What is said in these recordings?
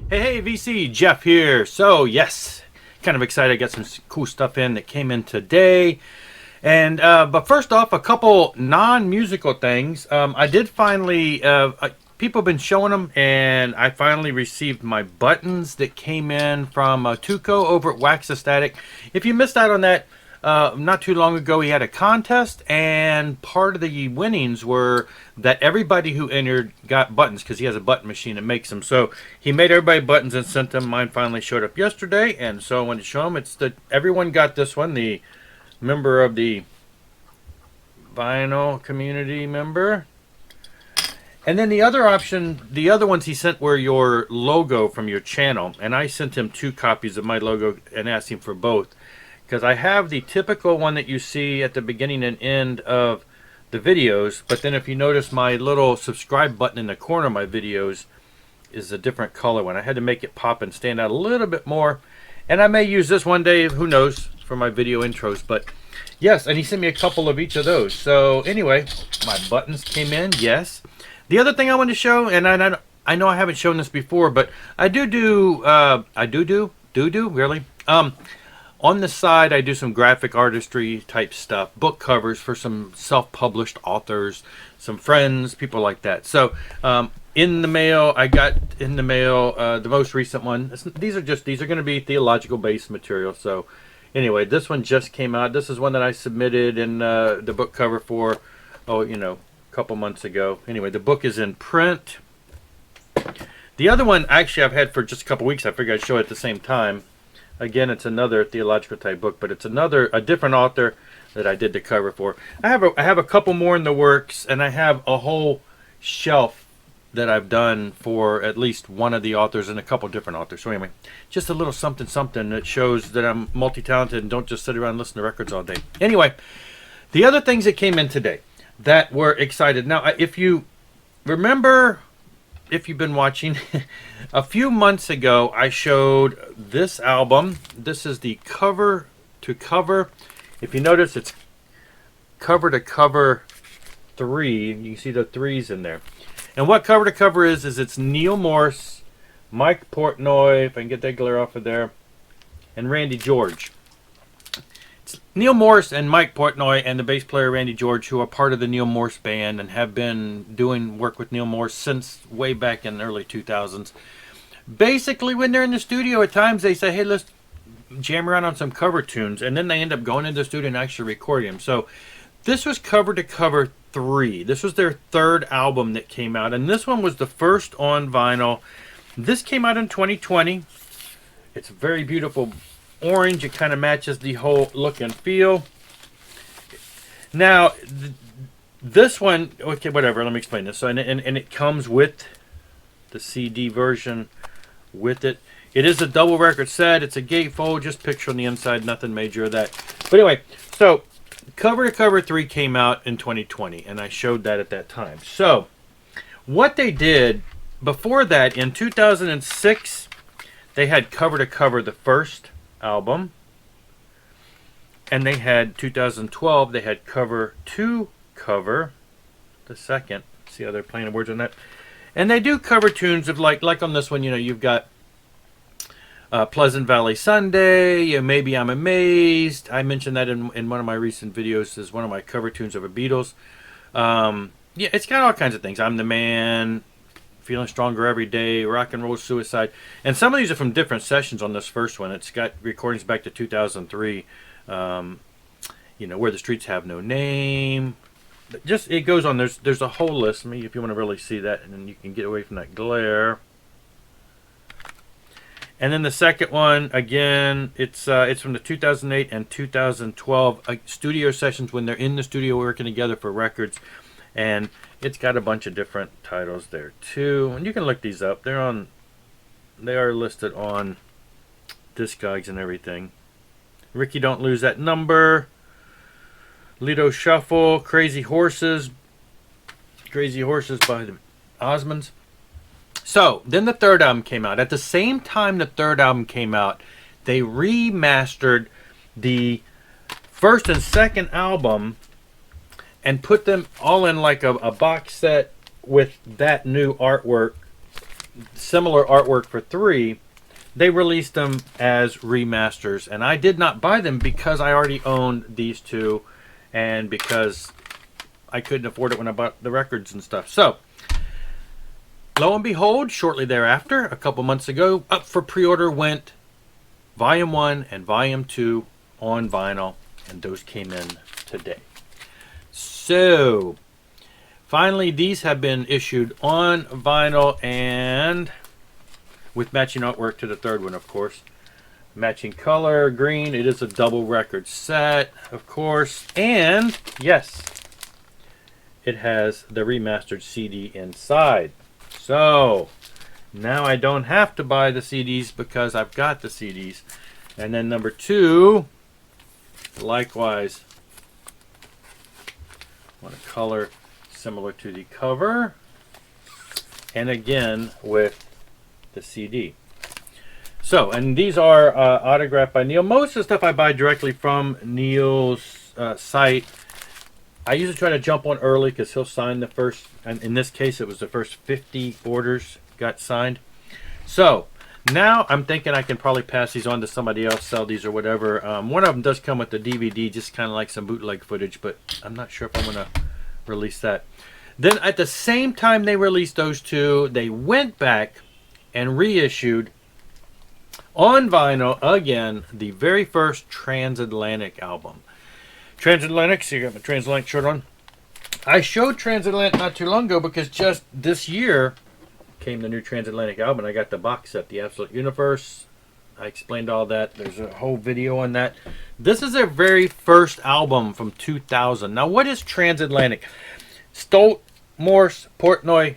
Hey, VC, Jeff here. So, yes, kind of excited. I got some cool stuff in that came in today. And, but first off, a couple non-musical things. I did finally, people have been showing them, and I finally received my buttons that came in from Tuco over at Waxastatic. If you missed out on that, not too long ago, he had a contest, and part of the winnings were that everybody who entered got buttons because he has a button machine that makes them. So he made everybody buttons and sent them. Mine finally showed up yesterday, and so I wanted to show them. It's that everyone got this one. The member of the vinyl community member. And then the other option, the other ones he sent were your logo from your channel, and I sent him 2 copies of my logo and asked him for both. Because I have the typical one that you see at the beginning and end of the videos, but then if you notice my little subscribe button in the corner of my videos is a different color one. I had to make it pop and stand out a little bit more, and I may use this one day, who knows, for my video intros. But yes, and he sent me a couple of each of those. So anyway, my buttons came in, yes. The other thing I want to show, and I know I haven't shown this before, but I do really. On the side, I do some graphic artistry type stuff, book covers for some self-published authors, some friends, people like that. So in the mail, I got in the mail the most recent one. These are going to be theological based material. So anyway, this one just came out. This is one that I submitted in the book cover for, a couple months ago. Anyway, the book is in print. The other one, actually, I've had for just a couple weeks. I figured I'd show it at the same time. Again, it's another theological type book, but it's a different author that I did the cover for. I have a couple more in the works, and I have a whole shelf that I've done for at least one of the authors and a couple different authors. So anyway, just a little something that shows that I'm multi-talented and don't just sit around and listen to records all day. Anyway, the other things that came in today that were excited. Now, if you remember, if you've been watching, a few months ago I showed this album. This is the cover to cover. If you notice, it's cover to cover 3. You can see the 3s in there. And what cover to cover is it's Neal Morse, Mike Portnoy, if I can get that glare off of there, and Randy George. It's Neal Morse and Mike Portnoy and the bass player Randy George, who are part of the Neal Morse band and have been doing work with Neal Morse since way back in the early 2000s. Basically, when they're in the studio, at times they say, hey, let's jam around on some cover tunes, and then they end up going into the studio and actually recording them. So this was cover to cover 3. This was their 3rd album that came out, and this one was the first on vinyl. This came out in 2020. It's a very beautiful orange. It kind of matches the whole look and feel. Now, this one, okay, whatever, let me explain this. So, and it comes with the CD version with it. It is a double record set. It's a gatefold, just picture on the inside, nothing major of that. But anyway, so cover to cover 3 came out in 2020, and I showed that at that time. So what they did before that, in 2006, they had cover to cover the first album, and they had 2012 they had cover to cover the second. See how they're playing the words on that. And they do cover tunes of like on this one, you've got Pleasant Valley Sunday, Maybe I'm Amazed. I mentioned that in one of my recent videos as one of my cover tunes of the Beatles. Yeah, it's got all kinds of things. I'm the Man, Feeling Stronger Every Day, Rock and Roll Suicide. And some of these are from different sessions on this first one. It's got recordings back to 2003. Where the Streets Have No Name. Just, it goes on. There's a whole list. If you want to really see that, and then you can get away from that glare. And then the second one, again, it's from the 2008 and 2012 studio sessions when they're in the studio working together for records. And it's got a bunch of different titles there too. And you can look these up. They are listed on Discogs and everything. Ricky Don't Lose That Number, Lido Shuffle, Crazy Horses by the Osmonds. So, then the 3rd album came out. At the same time the 3rd album came out, they remastered the 1st and 2nd album and put them all in like a box set with that new artwork similar artwork for 3, they released them as remasters, and I did not buy them because I already owned these 2, and because I couldn't afford it when I bought the records and stuff. So, lo and behold, shortly thereafter, a couple months ago, up for pre-order went Volume 1 and Volume 2 on vinyl, and those came in today. So, finally, these have been issued on vinyl and with matching artwork to the 3rd one, of course. Matching color, green. It is a double record set, of course. And, yes, it has the remastered CD inside. So, now I don't have to buy the CDs because I've got the CDs. And then number 2, likewise, want a color similar to the cover. And again, with the CD. So, and these are autographed by Neal. Most of the stuff I buy directly from Neal's site. I usually try to jump on early because he'll sign the first, and in this case it was the first 50 orders got signed. So, now I'm thinking I can probably pass these on to somebody else, sell these or whatever. One of them does come with the DVD, just kind of like some bootleg footage, but I'm not sure if I'm going to release that. Then at the same time they released those 2, they went back and reissued on vinyl again the very first Transatlantic album. Transatlantic, so you got my Transatlantic shirt on. I showed Transatlantic not too long ago because just this year came the new Transatlantic album. I got the box set, The Absolute Universe. I explained all that. There's a whole video on that. This is their very first album from 2000. Now, what is Transatlantic? Stolt, Morse, Portnoy,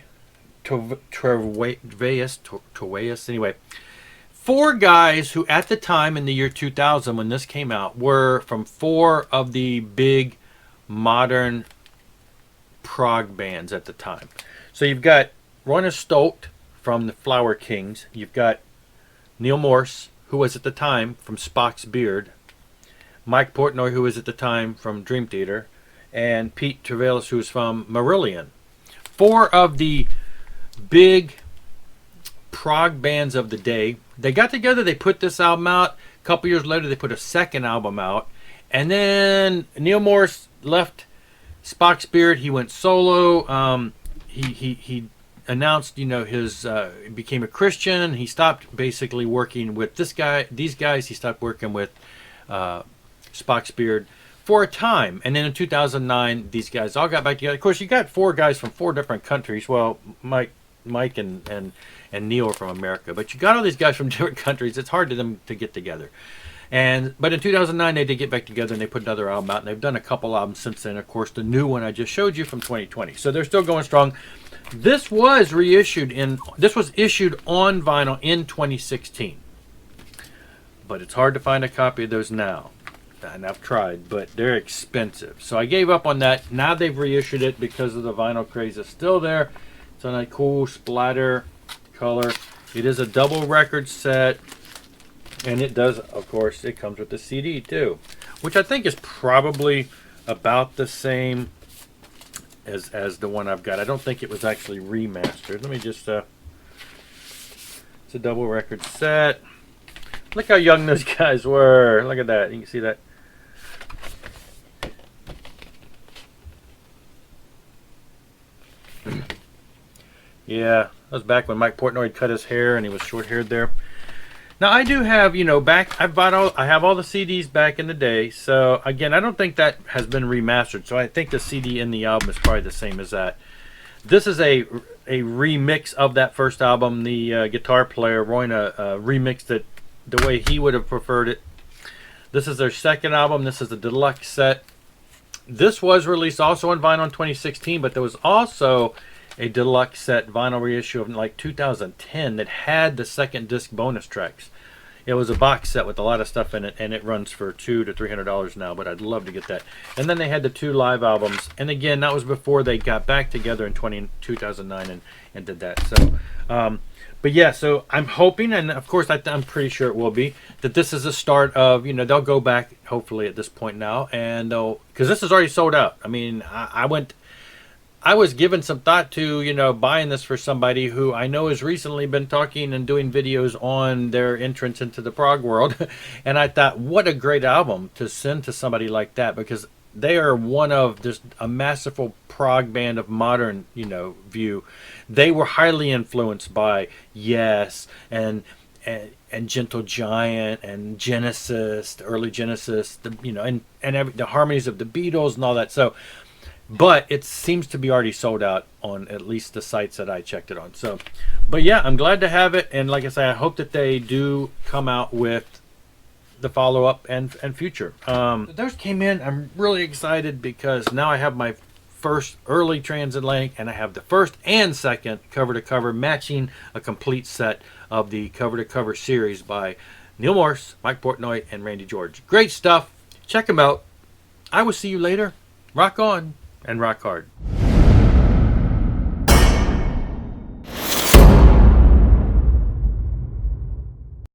Traveus, anyway. 4 guys who at the time in the year 2000 when this came out were from 4 of the big modern prog bands at the time. So you've got Roy Stolt from the Flower Kings. You've got Neal Morse, who was at the time from Spock's Beard. Mike Portnoy, who was at the time from Dream Theater. And Pete Traveus, who was from Marillion. 4 of the big prog bands of the day. They got together, they put this album out. A couple years later, they put a second album out. And then Neal Morse left Spock's Beard. He went solo. He announced, his became a Christian. He stopped basically working with these guys. He stopped working with Spock's Beard for a time. And then in 2009, these guys all got back together. Of course, you got 4 guys from 4 different countries. Well, Mike and Neal are from America, but you got all these guys from different countries. It's hard for them to get together. But in 2009, they did get back together and they put another album out, and they've done a couple albums since then. Of course, the new one I just showed you from 2020. So they're still going strong. This was reissued this was issued on vinyl in 2016, but it's hard to find a copy of those now. And I've tried, but they're expensive. So I gave up on that. Now they've reissued it because of the vinyl craze. It's still there. It's on a cool splatter color. It is a double record set, and it does, of course, it comes with the CD too, which I think is probably about the same as the one I've got. I don't think it was actually remastered. Let me just it's a double record set. Look how young those guys were. Look at that. You can see that. Yeah, that was back when Mike Portnoy had cut his hair and he was short-haired there. Now I do have, I have all the CDs back in the day. So again, I don't think that has been remastered. So I think the CD in the album is probably the same as that. This is a remix of that first album. The guitar player Royna remixed it the way he would have preferred it. This is their second album. This is the deluxe set. This was released also on vinyl in 2016, but there was also a deluxe set vinyl reissue of like 2010 that had the second disc bonus tracks. It was a box set with a lot of stuff in it, and it runs for $200 to $300 now, but I'd love to get that. And then they had the 2 live albums, and again, that was before they got back together in 2009 and did that. So, but yeah, so I'm hoping, and of course I'm pretty sure it will be, that this is the start of, they'll go back hopefully at this point now, and because this is already sold out. I mean, I was given some thought to, buying this for somebody who I know has recently been talking and doing videos on their entrance into the prog world. And I thought, what a great album to send to somebody like that, because they are one of just a masterful prog band of modern, view. They were highly influenced by Yes and Gentle Giant and Genesis, the early Genesis, the harmonies of the Beatles and all that. So, but it seems to be already sold out on at least the sites that I checked it on. So, but yeah, I'm glad to have it. And like I say, I hope that they do come out with the follow-up and future. Those came in. I'm really excited because now I have my first early Transatlantic, and I have the first and second cover-to-cover, matching a complete set of the cover-to-cover series by Neal Morse, Mike Portnoy, and Randy George. Great stuff. Check them out. I will see you later. Rock on and rock hard.